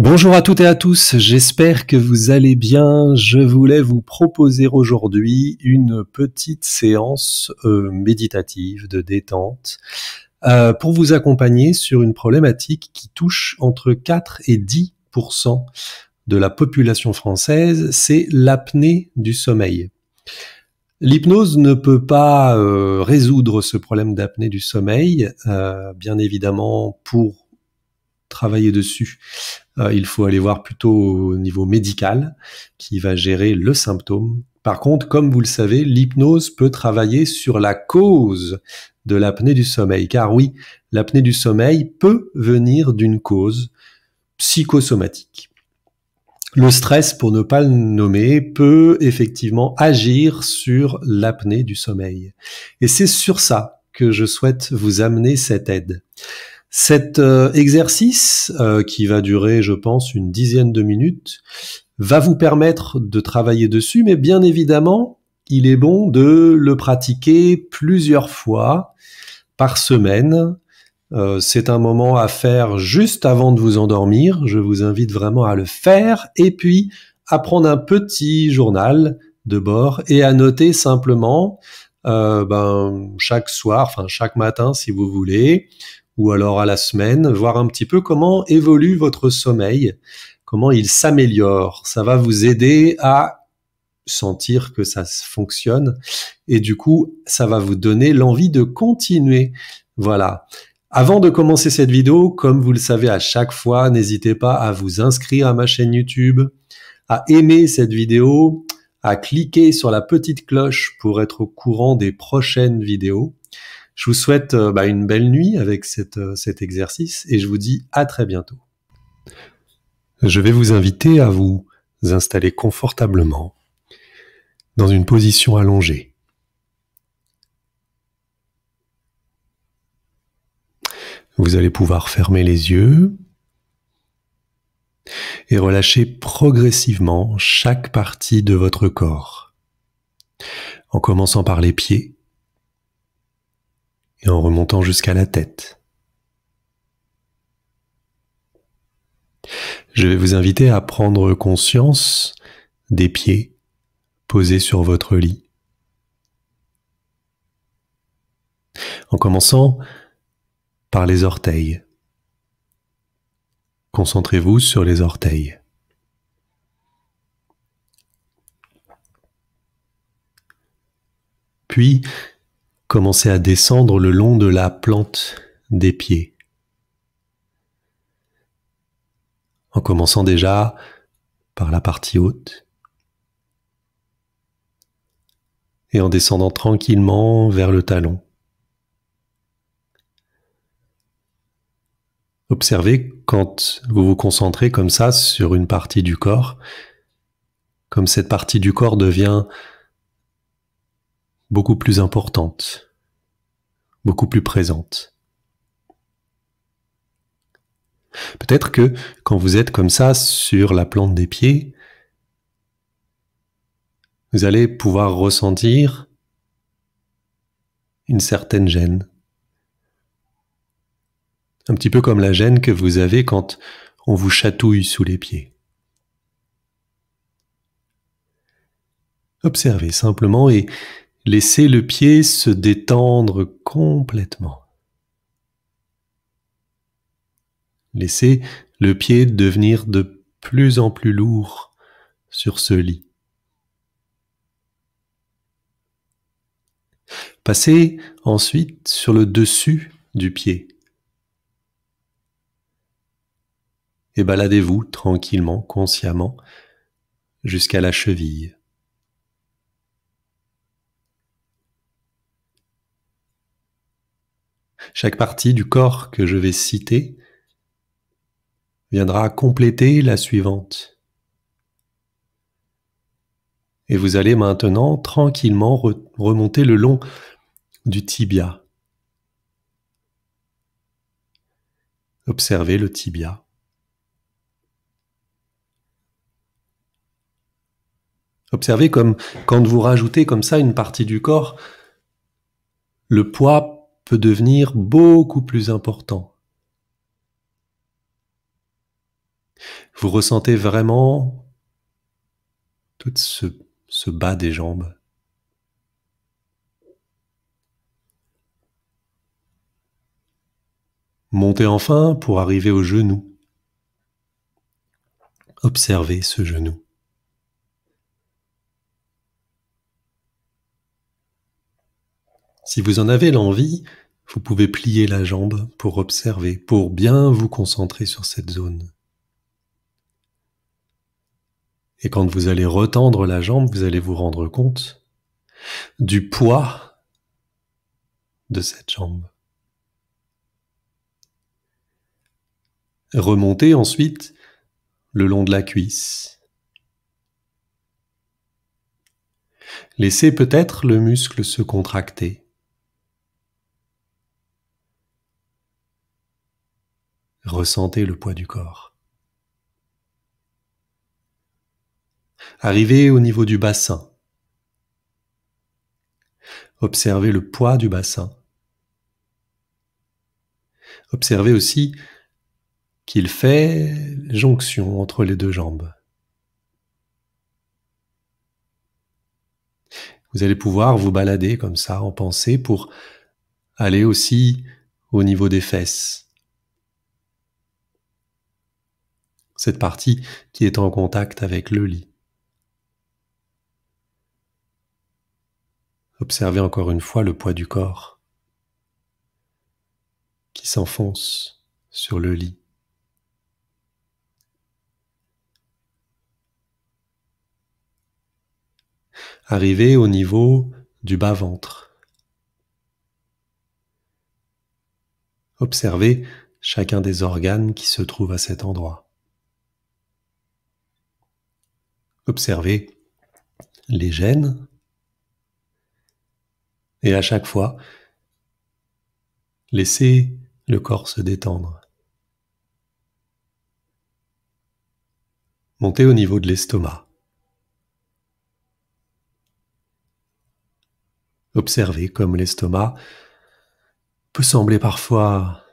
Bonjour à toutes et à tous, j'espère que vous allez bien. Je voulais vous proposer aujourd'hui une petite séance méditative de détente pour vous accompagner sur une problématique qui touche entre 4 et 10% de la population française, c'est l'apnée du sommeil. L'hypnose ne peut pas résoudre ce problème d'apnée du sommeil, bien évidemment pour travailler dessus. Il faut aller voir plutôt au niveau médical qui va gérer le symptôme. Par contre, comme vous le savez, l'hypnose peut travailler sur la cause de l'apnée du sommeil. Car oui, l'apnée du sommeil peut venir d'une cause psychosomatique. Le stress, pour ne pas le nommer, peut effectivement agir sur l'apnée du sommeil. Et c'est sur ça que je souhaite vous amener cette aide. Cet exercice, qui va durer, je pense, une dizaine de minutes, va vous permettre de travailler dessus, mais bien évidemment, il est bon de le pratiquer plusieurs fois par semaine. C'est un moment à faire juste avant de vous endormir. Je vous invite vraiment à le faire et puis à prendre un petit journal de bord et à noter simplement chaque soir, enfin chaque matin si vous voulez, ou alors à la semaine, voir un petit peu comment évolue votre sommeil, comment il s'améliore. Ça va vous aider à sentir que ça fonctionne et du coup, ça va vous donner l'envie de continuer. Voilà. Avant de commencer cette vidéo, comme vous le savez à chaque fois, n'hésitez pas à vous inscrire à ma chaîne YouTube, à aimer cette vidéo, à cliquer sur la petite cloche pour être au courant des prochaines vidéos. Je vous souhaite une belle nuit avec cet exercice et je vous dis à très bientôt. Je vais vous inviter à vous installer confortablement dans une position allongée. Vous allez pouvoir fermer les yeux et relâcher progressivement chaque partie de votre corps, en commençant par les pieds et en remontant jusqu'à la tête. Je vais vous inviter à prendre conscience des pieds posés sur votre lit, en commençant par les orteils. Concentrez-vous sur les orteils. Puis, commencez à descendre le long de la plante des pieds. En commençant déjà par la partie haute et en descendant tranquillement vers le talon. Observez quand vous vous concentrez comme ça sur une partie du corps, comme cette partie du corps devient beaucoup plus importante, beaucoup plus présente. Peut-être que quand vous êtes comme ça sur la plante des pieds, vous allez pouvoir ressentir une certaine gêne. Un petit peu comme la gêne que vous avez quand on vous chatouille sous les pieds. Observez simplement et laissez le pied se détendre complètement. Laissez le pied devenir de plus en plus lourd sur ce lit. Passez ensuite sur le dessus du pied. Et baladez-vous tranquillement, consciemment, jusqu'à la cheville. Chaque partie du corps que je vais citer viendra compléter la suivante. Et vous allez maintenant tranquillement remonter le long du tibia. Observez le tibia. Observez comme quand vous rajoutez comme ça une partie du corps, le poids peut devenir beaucoup plus important. Vous ressentez vraiment tout ce bas des jambes. Montez enfin pour arriver au genou. Observez ce genou. Si vous en avez l'envie, vous pouvez plier la jambe pour observer, pour bien vous concentrer sur cette zone. Et quand vous allez retendre la jambe, vous allez vous rendre compte du poids de cette jambe. Remontez ensuite le long de la cuisse. Laissez peut-être le muscle se contracter. Ressentez le poids du corps. Arrivez au niveau du bassin. Observez le poids du bassin. Observez aussi qu'il fait jonction entre les deux jambes. Vous allez pouvoir vous balader comme ça en pensée pour aller aussi au niveau des fesses. Cette partie qui est en contact avec le lit. Observez encore une fois le poids du corps qui s'enfonce sur le lit. Arrivez au niveau du bas-ventre. Observez chacun des organes qui se trouvent à cet endroit. Observez les gènes et à chaque fois, laissez le corps se détendre. Montez au niveau de l'estomac. Observez comme l'estomac peut sembler parfois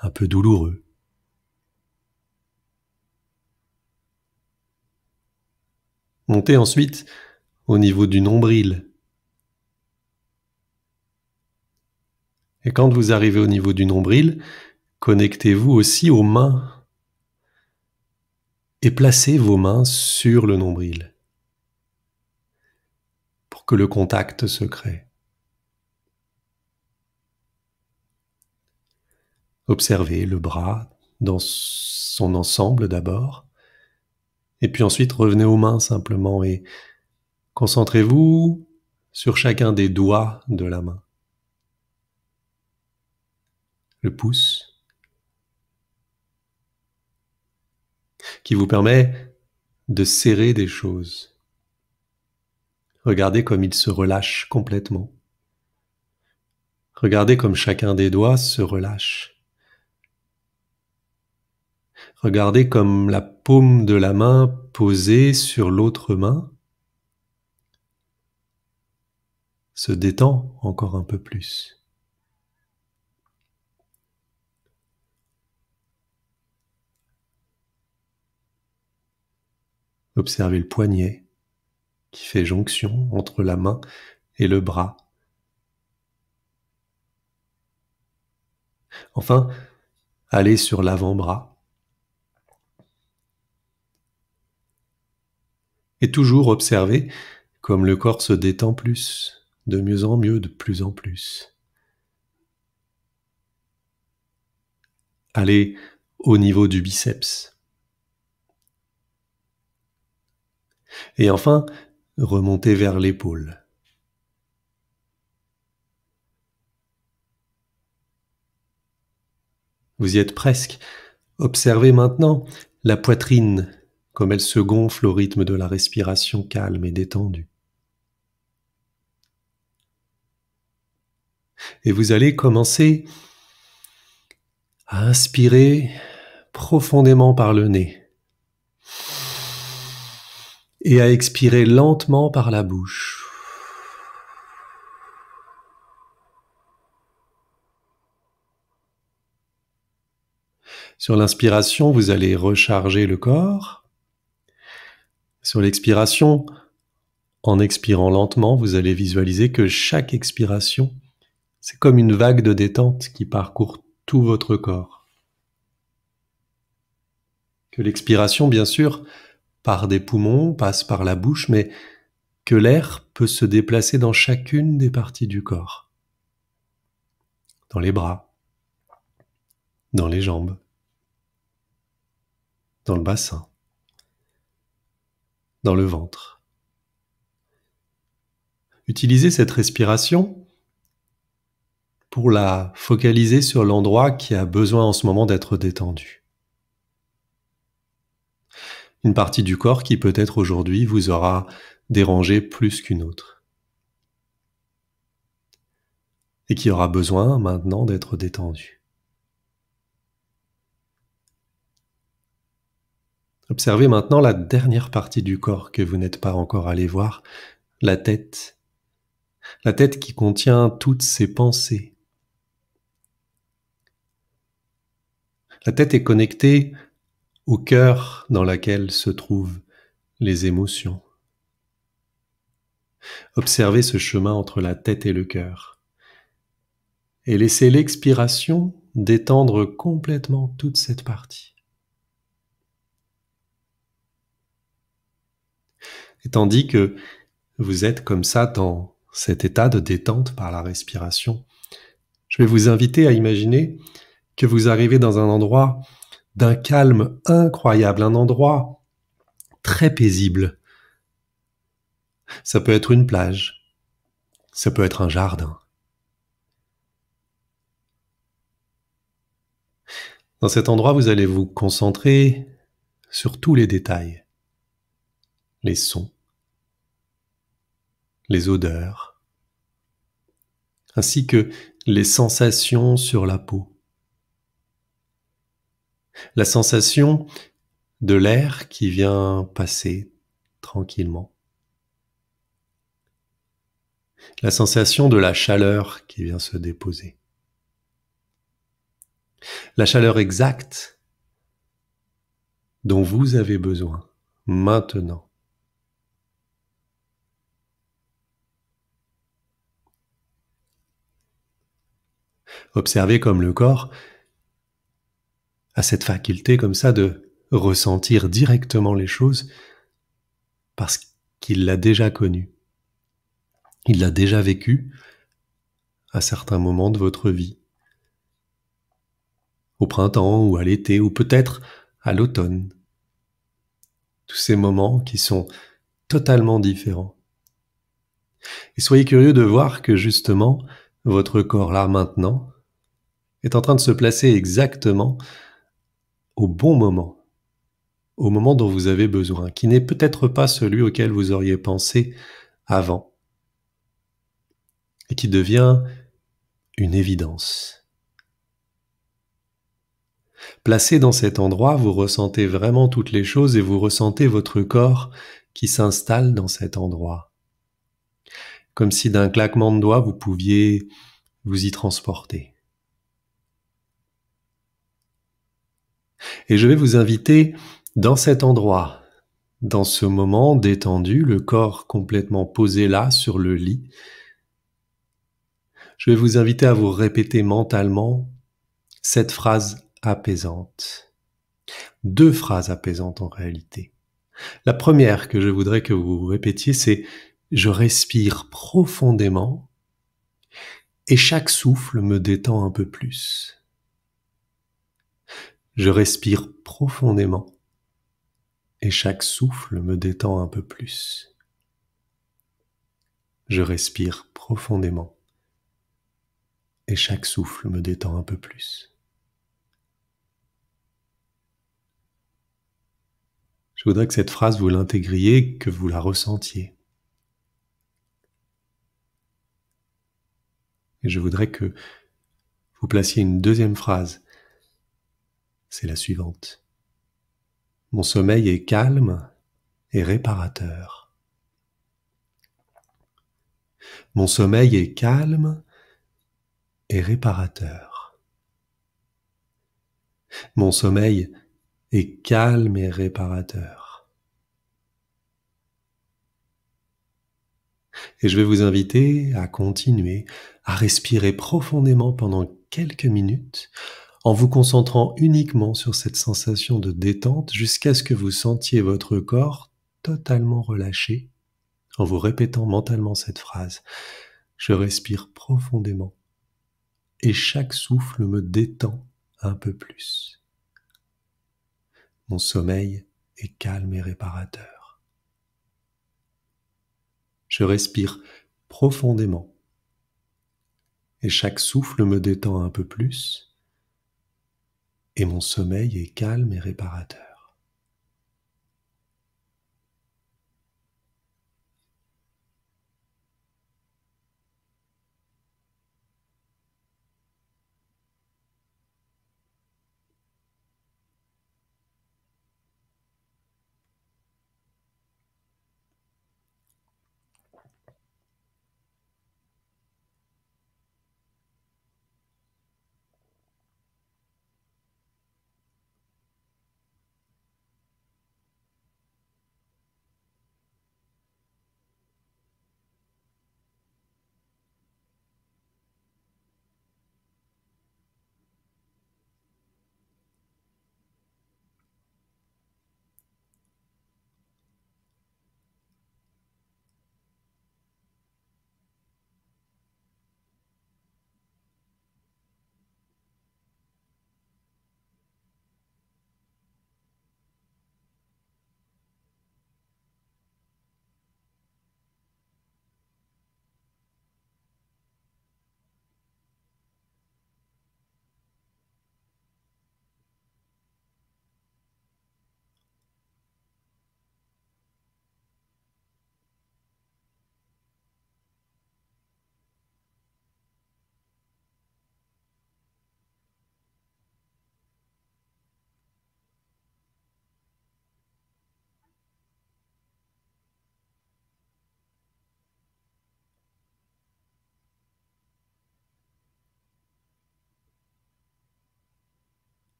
un peu douloureux. Montez ensuite au niveau du nombril. Et quand vous arrivez au niveau du nombril, connectez-vous aussi aux mains et placez vos mains sur le nombril pour que le contact se crée. Observez le bras dans son ensemble d'abord, et puis ensuite revenez aux mains simplement et concentrez-vous sur chacun des doigts de la main. Le pouce, qui vous permet de serrer des choses. Regardez comme il se relâche complètement. Regardez comme chacun des doigts se relâche. Regardez comme la paume de la main posée sur l'autre main se détend encore un peu plus. Observez le poignet qui fait jonction entre la main et le bras. Enfin, allez sur l'avant-bras. Et toujours observez comme le corps se détend plus, de mieux en mieux, de plus en plus. Allez au niveau du biceps. Et enfin, remontez vers l'épaule. Vous y êtes presque. Observez maintenant la poitrine, comme elle se gonfle au rythme de la respiration calme et détendue. Et vous allez commencer à inspirer profondément par le nez et à expirer lentement par la bouche. Sur l'inspiration, vous allez recharger le corps. Sur l'expiration, en expirant lentement, vous allez visualiser que chaque expiration, c'est comme une vague de détente qui parcourt tout votre corps. Que l'expiration, bien sûr, part des poumons, passe par la bouche, mais que l'air peut se déplacer dans chacune des parties du corps. Dans les bras, dans les jambes, dans le bassin, dans le ventre. Utilisez cette respiration pour la focaliser sur l'endroit qui a besoin en ce moment d'être détendu. Une partie du corps qui peut-être aujourd'hui vous aura dérangé plus qu'une autre. Et qui aura besoin maintenant d'être détendue. Observez maintenant la dernière partie du corps que vous n'êtes pas encore allé voir, la tête. La tête qui contient toutes ces pensées. La tête est connectée au cœur dans lequel se trouvent les émotions. Observez ce chemin entre la tête et le cœur. Et laissez l'expiration détendre complètement toute cette partie. Et tandis que vous êtes comme ça dans cet état de détente par la respiration, je vais vous inviter à imaginer que vous arrivez dans un endroit d'un calme incroyable, un endroit très paisible. Ça peut être une plage, ça peut être un jardin. Dans cet endroit, vous allez vous concentrer sur tous les détails, les sons, les odeurs, ainsi que les sensations sur la peau. La sensation de l'air qui vient passer tranquillement. La sensation de la chaleur qui vient se déposer. La chaleur exacte dont vous avez besoin maintenant. Observez comme le corps a cette faculté comme ça de ressentir directement les choses parce qu'il l'a déjà connu. Il l'a déjà vécu à certains moments de votre vie. Au printemps ou à l'été ou peut-être à l'automne. Tous ces moments qui sont totalement différents. Et soyez curieux de voir que justement, votre corps là maintenant est en train de se placer exactement au bon moment, au moment dont vous avez besoin, qui n'est peut-être pas celui auquel vous auriez pensé avant, et qui devient une évidence. Placé dans cet endroit, vous ressentez vraiment toutes les choses et vous ressentez votre corps qui s'installe dans cet endroit. Comme si d'un claquement de doigts, vous pouviez vous y transporter. Et je vais vous inviter dans cet endroit, dans ce moment détendu, le corps complètement posé là sur le lit. Je vais vous inviter à vous répéter mentalement cette phrase apaisante. 2 phrases apaisantes en réalité. La première que je voudrais que vous répétiez, c'est « Je respire profondément et chaque souffle me détend un peu plus. » Je respire profondément et chaque souffle me détend un peu plus. Je respire profondément et chaque souffle me détend un peu plus. Je voudrais que cette phrase, vous l'intégriez, que vous la ressentiez. Et je voudrais que vous placiez une deuxième phrase. C'est la suivante. Mon sommeil est calme et réparateur. Mon sommeil est calme et réparateur. Mon sommeil est calme et réparateur. Et je vais vous inviter à continuer à respirer profondément pendant quelques minutes en vous concentrant uniquement sur cette sensation de détente jusqu'à ce que vous sentiez votre corps totalement relâché en vous répétant mentalement cette phrase. Je respire profondément et chaque souffle me détend un peu plus. Mon sommeil est calme et réparateur. Je respire profondément et chaque souffle me détend un peu plus et mon sommeil est calme et réparateur.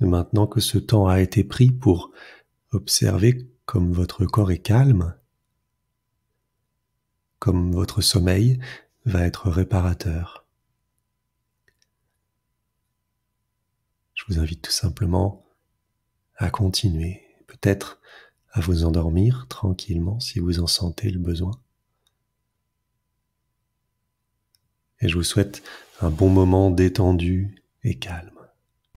Et maintenant que ce temps a été pris pour observer comme votre corps est calme, comme votre sommeil va être réparateur, je vous invite tout simplement à continuer, peut-être à vous endormir tranquillement si vous en sentez le besoin. Et je vous souhaite un bon moment détendu et calme.